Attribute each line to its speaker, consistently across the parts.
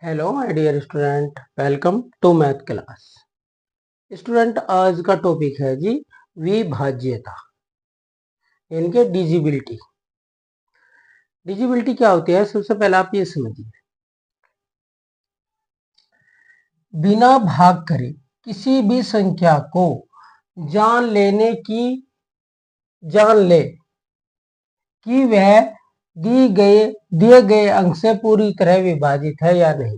Speaker 1: Hello my dear student, welcome to math class. Student, आज का topic है जी विभाज्यता, यानी कि डिजिबिलिटी। डिजिबिलिटी क्या होती है? सबसे पहले आप ये समझिए, बिना भाग करे किसी भी संख्या को जान ले कि वह दिए गए अंक से पूरी तरह विभाजित है या नहीं।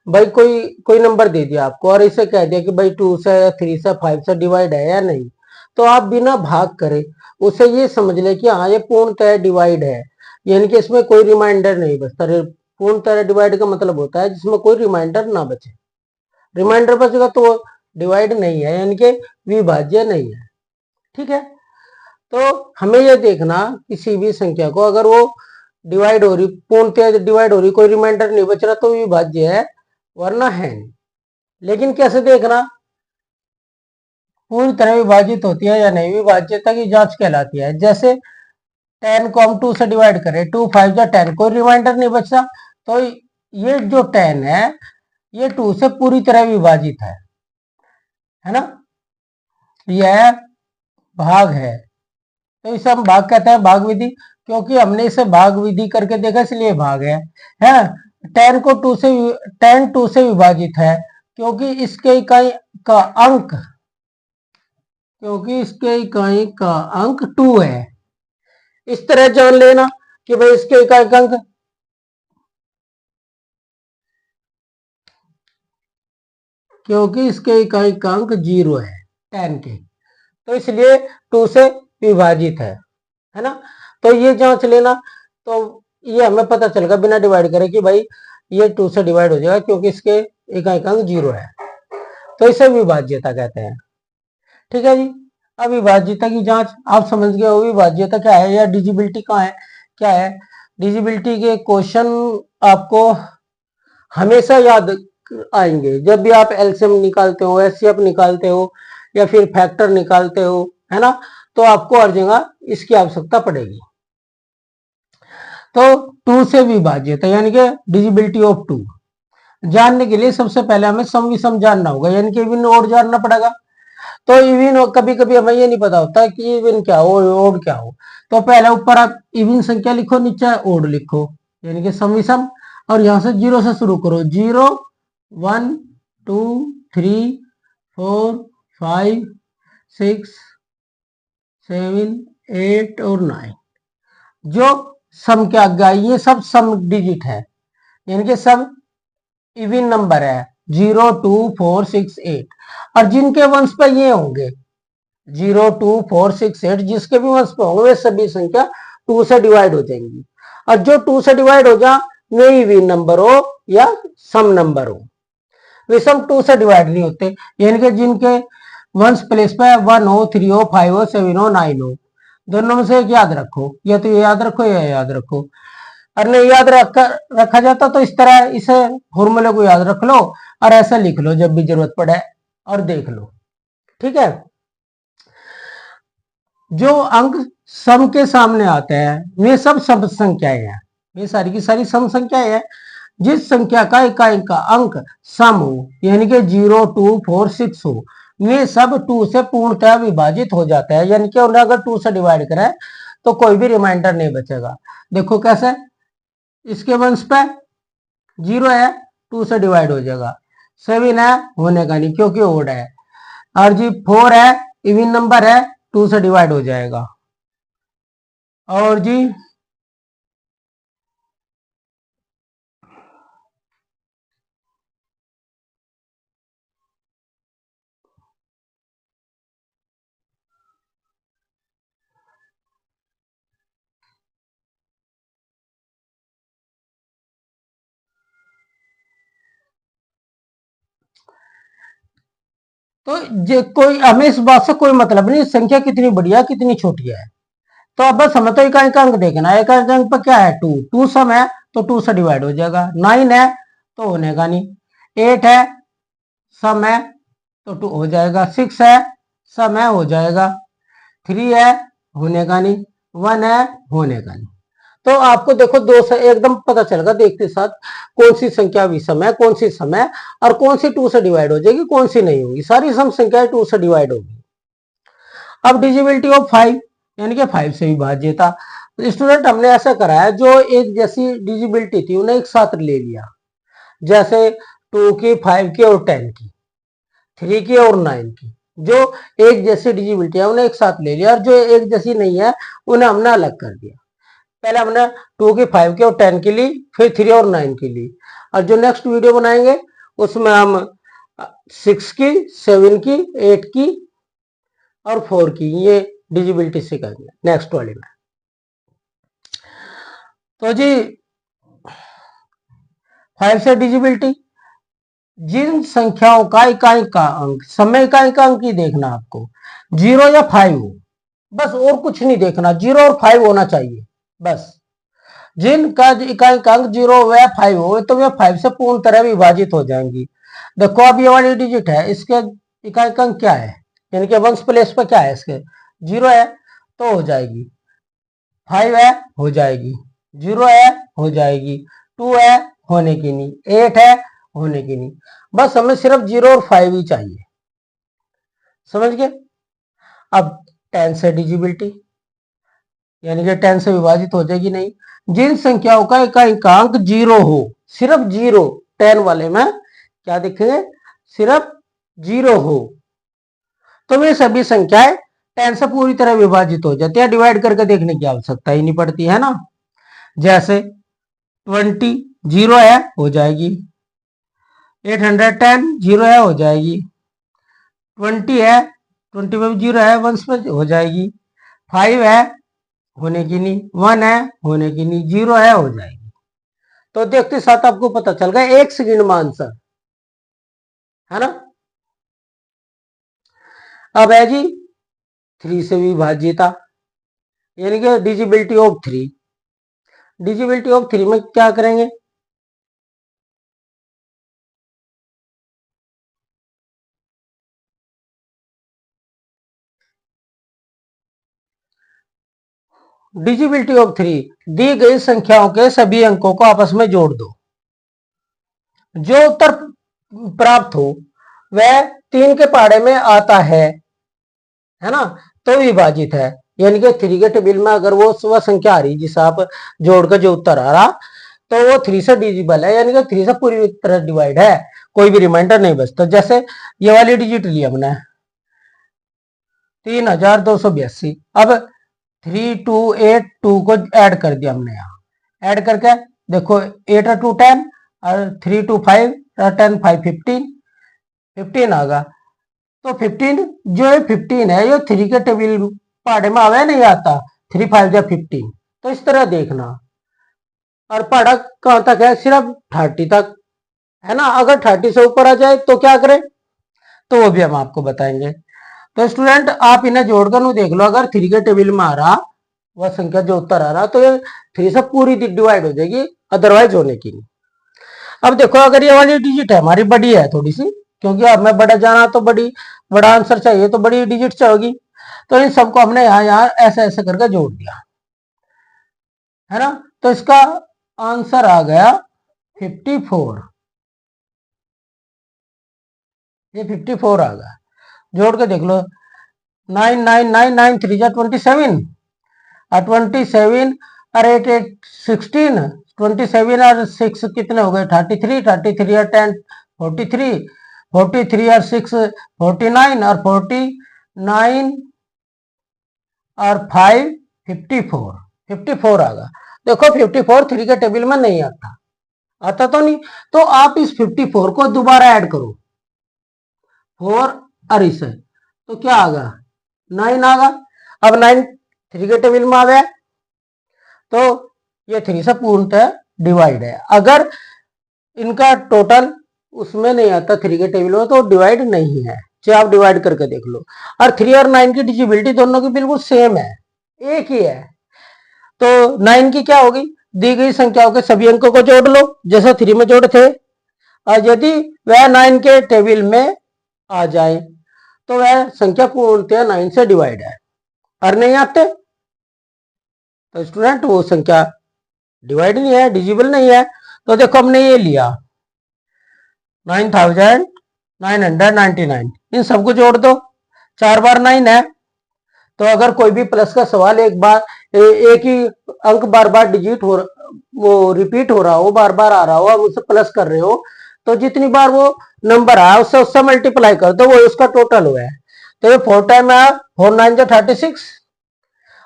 Speaker 1: भाई कोई नंबर दे दिया आपको और इसे कह दिया कि भाई 2 से या 3 से 5 से डिवाइड है या नहीं, तो आप बिना भाग करे उसे ये समझ ले कि हाँ ये पूर्णतः डिवाइड है, यानी कि इसमें कोई रिमाइंडर नहीं बचता। पूर्णतः डिवाइड का मतलब होता है जिसमें कोई रिमाइंडर ना बचे। रिमाइंडर बचेगा तो वो डिवाइड नहीं है, यानी कि विभाज्य नहीं है। ठीक है, तो हमें यह देखना किसी भी संख्या को अगर वो डिवाइड हो रही, पूर्णतः डिवाइड हो रही, कोई रिमाइंडर नहीं बच रहा तो विभाज्य है, वरना है नहीं। लेकिन कैसे देखना पूरी तरह विभाजित होती है या नहीं? विभाज्यता की जांच कहलाती है। जैसे 10 को हम 2 से डिवाइड करें, 2 5 या 10, कोई रिमाइंडर नहीं बचा, तो ये जो 10 है ये 2 से पूरी तरह विभाजित है ना, यह भाग है। तो इसे हम भाग कहते हैं, भाग विधि, क्योंकि हमने इसे भाग विधि करके देखा इसलिए भाग है। 10 को 2 से 10 2 से विभाजित है क्योंकि इसके इकाई का अंक 2 है। इस तरह जान लेना कि भाई इसके इकाई का अंक क्योंकि इसके इकाई का अंक 0 है 10 के, तो इसलिए 2 से विभाजित है ना। तो ये जांच लेना, तो ये हमें पता चलेगा बिना डिवाइड करे कि भाई ये 2 से डिवाइड हो जाएगा क्योंकि इसके इकाई का अंक 0 है, तो इसे विभाज्यता कहते हैं। ठीक है जी। अब विभाज्यता की जांच आप समझ गए हो, विभाज्यता क्या है या डिजिबिलिटी कहाँ है, क्या है। डिजिबिलिटी के क्वेश्चन आपको हमेशा याद आएंगे जब भी आप एलसीएम निकालते हो, एचसीएफ निकालते हो या फिर फैक्टर निकालते हो, है ना, तो आपको हर जगह इसकी आवश्यकता पड़ेगी। तो 2 से विभाज्यता यानी कि डिजिबिलिटी ऑफ 2 जानने के लिए सबसे पहले हमें सम विषम जानना होगा, यानी कि इवन ओड जानना पड़ेगा। तो इवन कभी कभी हमें ये नहीं पता होता कि इवन क्या हो ओड क्या हो, तो पहले ऊपर आप इवन संख्या लिखो, नीचे ओड लिखो, यानी कि सम विषम, और यहां से 0 से शुरू करो। 0 1 2 3 4 5 6 7 8 और 9, जो सम के आगे आई ये सब सम डिजिट है, यानी कि सब इवन नंबर है 0 2 4 6 8, और जिनके वंश पे ये होंगे 0 2 4 6 8, जिसके भी वंश पे होंगे वे सभी संख्या 2 से डिवाइड हो जाएंगी, और जो 2 से डिवाइड हो जा वे इवन नंबर हो या सम नंबर हो, विषम 2 से डिवाइड नहीं होते, यानी कि जिनके वंश प्लेस पे 1 हो 3 हो 5 हो 7 हो 9 हो, दोनों में से एक याद रखो, या तो ये याद रखो या याद रखो। और नहीं याद रखा जाता तो इस तरह इसे फॉर्मूले को याद रख लो और ऐसा लिख लो जब भी जरूरत पड़े और देख लो। ठीक है, जो अंक सम के सामने आते हैं वे सब सम संख्याएं हैं, ये सारी की सारी सम संख्याएं हैं। जिस संख्या का इकाई का अंक सम हो, यानी कि 0 2 4 6 हो, वे सब 2 से पूर्णतः विभाजित हो जाता है, यानी कि उन्हें अगर 2 से डिवाइड करें तो कोई भी रिमाइंडर नहीं बचेगा। देखो कैसे, इसके वंश पे 0 है, 2 से डिवाइड हो जाएगा। 7 है, होने का नहीं क्योंकि ओड है। और जी 4 है, इवन नंबर है, 2 से डिवाइड हो जाएगा। और जी तो जे कोई हमें इस बात से कोई मतलब नहीं संख्या कितनी बड़ी है कितनी छोटी है, तो अब बस हमें तो इकाई का अंक देखना है। इकाई का अंक पर क्या है 2, 2 सम है तो 2 से डिवाइड हो जाएगा। 9 है तो होने का नहीं। 8 है सम है तो 2 हो जाएगा। 6 है सम है हो जाएगा। 3 है होने का नहीं। 1 है, होने का नहीं। तो आपको देखो दो से एकदम पता चलेगा देखते साथ कौन सी संख्या विषम है, कौन सी सम है, और कौन सी 2 से डिवाइड हो जाएगी, कौन सी नहीं होगी। सारी सम संख्याएं 2 से डिवाइड होगी। अब डिजिबिलिटी ऑफ 5 यानी कि 5 से विभाज्यता। तो स्टूडेंट हमने ऐसा कराया, जो एक जैसी डिजिबिलिटी थी उन्हें एक साथ ले लिया, जैसे 2 की, 5 की और 10 की, 3 की और 9 की। जो एक जैसी डिजिबिलिटी है उन्हें एक साथ ले लिया, और जो एक जैसी नहीं है उन्हें हमने अलग कर दिया। पहले हमने 2 की, 5 की और 10 की ली, फिर 3 और 9 की ली। और जो नेक्स्ट वीडियो बनाएंगे उसमें हम 6 की, 7 की, 8 की और 4 की ये डिजिबिलिटी सीखेंगे नेक्स्ट वाले में। तो जी 5 से डिजिबिलिटी, जिन संख्याओं का इकाई का अंक, समय इकाई का अंक ही देखना आपको, 0 या 5 हो, बस और कुछ नहीं देखना, 0 और 5 होना चाहिए बस। जिनका इकाई का अंक 0 व 5 हो तो वे 5 से पूर्ण तरह विभाजित हो जाएंगी। देखो अब ये वाली डिजिट है, इसके इकाई का अंक क्या है, यानी कि वंश प्लेस पर क्या है, इसके 0 है तो हो जाएगी, 5 है हो जाएगी, 0 है हो जाएगी, 2 है होने की नहीं, 8 है होने की नहीं। बस हमें सिर्फ 0 और 5 ही चाहिए, समझ गए। अब 10 से डिजिबिलिटी, यानी कि 10 से विभाजित हो जाएगी नहीं। जिन संख्याओं का इकांक 0 हो, सिर्फ 0, 10 वाले में क्या देखेंगे, सिर्फ 0 हो, तो वे सभी संख्याएं 10 से पूरी तरह विभाजित हो जाती है, डिवाइड करके देखने की आवश्यकता ही नहीं पड़ती है ना। जैसे 20 0 है हो जाएगी, 810 0 है हो जाएगी, 20 है, 20 में 0 है, 1 में हो जाएगी, 5 है होने की नहीं, 1 है होने की नहीं, 0 है हो जाएगी। तो देखते साथ आपको पता चल गया 1 सेकंड में आंसर है ना। अब है जी 3 से विभाज्यता, यानी कि डिजिबिलिटी ऑफ 3। डिजिबिलिटी ऑफ 3 में क्या करेंगे, डिजिबिलिटी ऑफ 3, दी गई संख्याओं के सभी अंकों को आपस में जोड़ दो, जो उत्तर प्राप्त हो वह 3 के पहाड़े में आता है ना, तो विभाजित है। यानी कि 3 के टेबल में अगर वो संख्या आ रही जिसे आप जोड़कर जो उत्तर आ रहा, तो वो 3 से डिजिबल है, यानी कि 3 से पूरी तरह डिवाइड है, कोई भी रिमाइंडर नहीं बचता। जैसे ये वाली डिजिट ली हमने 3282, अब 3282 को ऐड कर दिया हमने, यहाँ ऐड करके देखो 8 और 2 10 और 3 2 5 और 10 5 15 आगा। तो 15 जो है 15 है ये 3 के टेबल पहाड़े में आवे नहीं आता, 3 5 जा 15, तो इस तरह देखना। और पहाड़ा कहां तक है, सिर्फ 30 तक है ना। अगर 30 से ऊपर आ जाए तो क्या करें, तो वो भी हम आपको बताएंगे। तो स्टूडेंट आप इन्हें जोड़कर नु देख लो, अगर 3 के टेबल में आ रहा वह संख्या जो उत्तर आ रहा, तो ये 3 से पूरी डिवाइड हो जाएगी, अदरवाइज होने की नहीं। अब देखो अगर ये वाली डिजिट है हमारी बड़ी है थोड़ी सी, क्योंकि हमें बड़ा जाना तो बड़ा आंसर चाहिए, तो बड़ी डिजिट चाहिए, तो इन सबको हमने यहाँ यहाँ ऐसे ऐसे करके जोड़ दिया है ना। तो इसका आंसर आ गया 54, ये 54 आ गया। जोड़ के देख लो, 9 3 27 और 27 और 8 8 16, 27 और 6 कितने हो गए 33, 33 और 10 43, 43 और 6 49 और 49 और 5 54, 54 आ गया। देखो 54 3 के टेबल में नहीं आता, आता तो नहीं, तो आप इस 54 को दोबारा ऐड करो 4 और इसे, तो क्या आ गया 9 आ गया। अब 9 3 के टेबल में आ गया, तो ये 3 से पूर्णतः डिवाइड है। अगर इनका टोटल उसमें नहीं आता 3 के टेबल में, तो डिवाइड नहीं है, चाहे आप डिवाइड करके देख लो। और 3 और 9 की डिजिबिलिटी दोनों की बिल्कुल सेम है, एक ही है। तो 9 की क्या होगी, दी गई संख्याओं के सभी अंकों को जोड़ लो जैसे 3 में जोड़े थे, और यदि वह 9 के टेबल में आ जाए तो वह संख्या पूर्णतः 9 से डिवाइड है, और नहीं आते तो स्टूडेंट वो संख्या डिवाइड नहीं है, डिजिबल नहीं है। तो देखो हमने ये लिया 9999, इन सबको जोड़ दो, 4 बार 9 है। तो अगर कोई भी प्लस का सवाल एक ही अंक बार बार डिजिट हो वो रिपीट हो रहा हो, बार बार आ रहा हो, अब उसे प्लस कर रहे हो, तो जितनी बार वो नंबर आया उससे मल्टीप्लाई कर दो, वो उसका टोटल हुआ है। तो ये 4 टाइम आया, 4 9 जो 36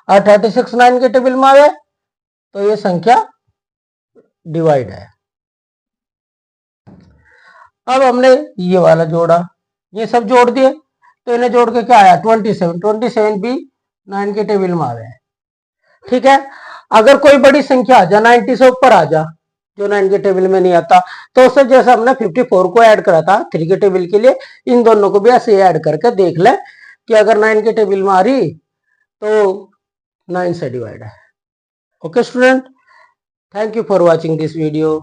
Speaker 1: और 36 9 के टेबल में आवे, तो ये संख्या डिवाइड है। अब हमने ये वाला जोड़ा, ये सब जोड़ दिए, तो इन्हें जोड़ के क्या आया 27 भी 9 के टेबल में आ गया। ठीक है, अगर कोई बड़ी संख्या आ जा 90 से ऊपर आ जा जो 9 के टेबल में नहीं आता, तो उससे जैसे हमने 54 को ऐड करा था 3 के टेबल के लिए, इन दोनों को भी ऐसे ऐड करके देख ले कि अगर 9 के टेबल में आ रही तो 9 से डिवाइड है। Okay student, thank you for watching this video.